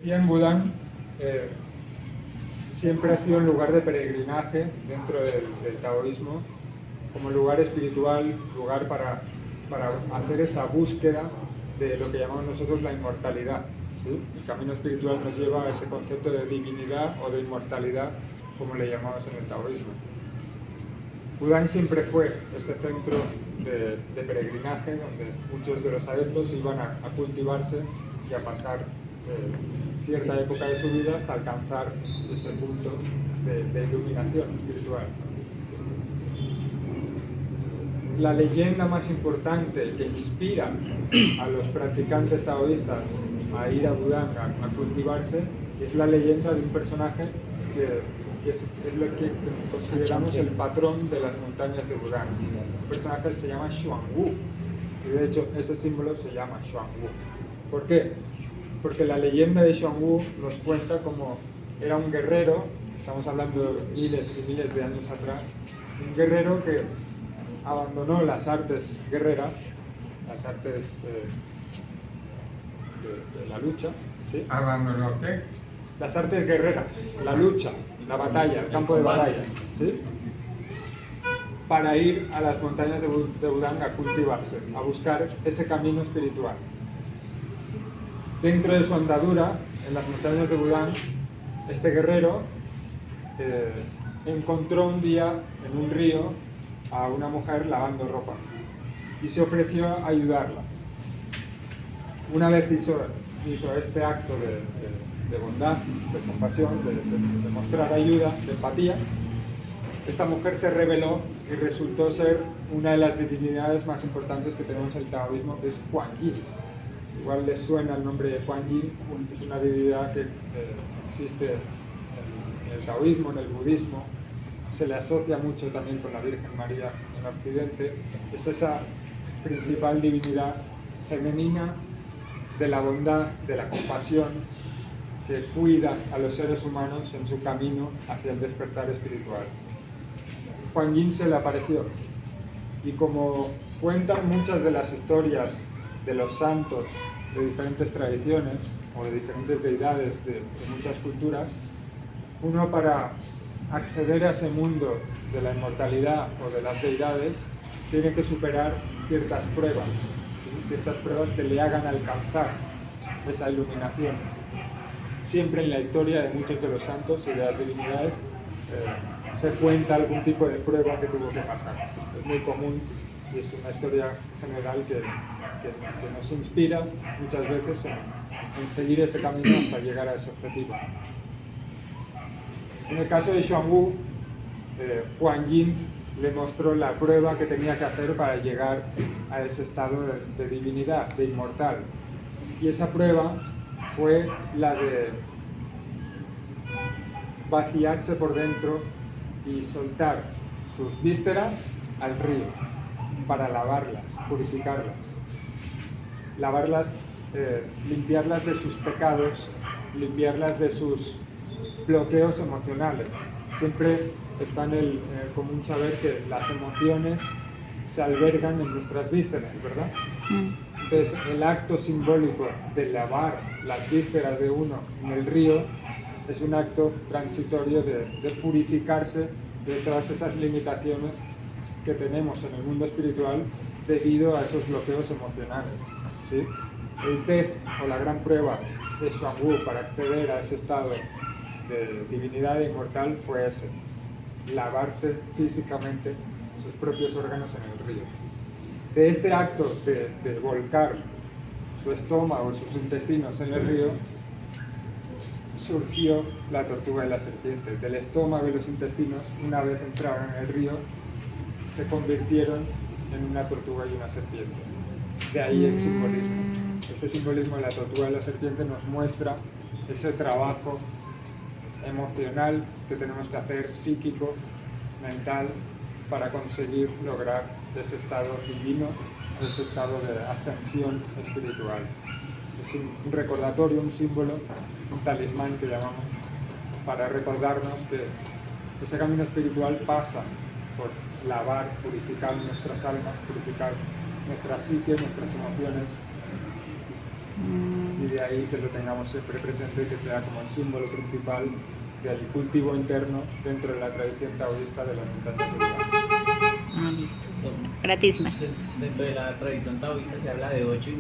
Tian Budan siempre ha sido un lugar de peregrinaje dentro del taoísmo, como lugar espiritual, lugar para hacer esa búsqueda de lo que llamamos nosotros la inmortalidad, ¿sí? El camino espiritual nos lleva a ese concepto de divinidad o de inmortalidad, como le llamamos en el taoísmo. Budán siempre fue ese centro de peregrinaje donde muchos de los adeptos iban a cultivarse y a pasar cierta época de su vida hasta alcanzar ese punto de iluminación espiritual. La leyenda más importante que inspira a los practicantes taoístas a ir a Budán a cultivarse es la leyenda de un personaje que es lo que consideramos el patrón de las montañas de Budán. Un personaje que se llama Xuanwu, y de hecho ese símbolo se llama Xuanwu. ¿Por qué? Porque la leyenda de Xuanwu nos cuenta cómo era un guerrero, estamos hablando de miles y miles de años atrás, un guerrero que abandonó las artes guerreras, las artes de la lucha. ¿Sí? ¿Abandonó qué? Las artes guerreras, la lucha, la batalla, el campo de batalla, ¿sí? Para ir a las montañas de Budán a cultivarse, a buscar ese camino espiritual. Dentro de su andadura, en las montañas de Budán, este guerrero encontró un día en un río a una mujer lavando ropa y se ofreció a ayudarla. Una vez hizo este acto de bondad, de compasión, de mostrar ayuda, de empatía, esta mujer se reveló y resultó ser una de las divinidades más importantes que tenemos en el taoísmo, que es Kuan Yin. Igual les suena el nombre de Kuan Yin, es una divinidad que existe en el taoísmo, en el budismo, se le asocia mucho también con la Virgen María en Occidente. Es esa principal divinidad femenina de la bondad, de la compasión, que cuida a los seres humanos en su camino hacia el despertar espiritual. Kuan Yin se le apareció, y como cuentan muchas de las historias de los santos de diferentes tradiciones o de diferentes deidades de muchas culturas, uno para acceder a ese mundo de la inmortalidad o de las deidades tiene que superar ciertas pruebas, ¿sí? Ciertas pruebas que le hagan alcanzar esa iluminación. Siempre en la historia de muchos de los santos y de las divinidades se cuenta algún tipo de prueba que tuvo que pasar. Es muy común y es una historia general que nos inspira muchas veces en seguir ese camino hasta llegar a ese objetivo. En el caso de Xuanwu, Kuan Yin le mostró la prueba que tenía que hacer para llegar a ese estado de divinidad, de inmortal. Y esa prueba fue la de vaciarse por dentro y soltar sus vísceras al río para lavarlas, purificarlas. Lavarlas, limpiarlas de sus pecados, limpiarlas de sus bloqueos emocionales. Siempre está en el común saber que las emociones se albergan en nuestras vísceras, ¿verdad? Entonces, el acto simbólico de lavar las vísceras de uno en el río es un acto transitorio de purificarse de todas esas limitaciones que tenemos en el mundo espiritual debido a esos bloqueos emocionales, ¿sí? El test o la gran prueba de Xuanwu para acceder a ese estado de divinidad inmortal fue ese: lavarse físicamente sus propios órganos en el río. De este acto de volcar su estómago, sus intestinos en el río, surgió la tortuga y la serpiente. Del estómago y los intestinos, una vez entraron en el río, se convirtieron en una tortuga y una serpiente. De ahí el simbolismo. Ese simbolismo de la tortuga y la serpiente nos muestra ese trabajo emocional que tenemos que hacer, psíquico, mental, para conseguir lograr ese estado divino, ese estado de ascensión espiritual. Es un recordatorio, un símbolo, un talismán que llamamos, para recordarnos que ese camino espiritual pasa por lavar, purificar nuestras almas, purificar nuestra psique, nuestras emociones, y de ahí que lo tengamos siempre presente y que sea como el símbolo principal del cultivo interno dentro de la tradición taoísta de las montañas de Buda. Listo. Gratísimas. Dentro de la tradición taoísta se habla de 8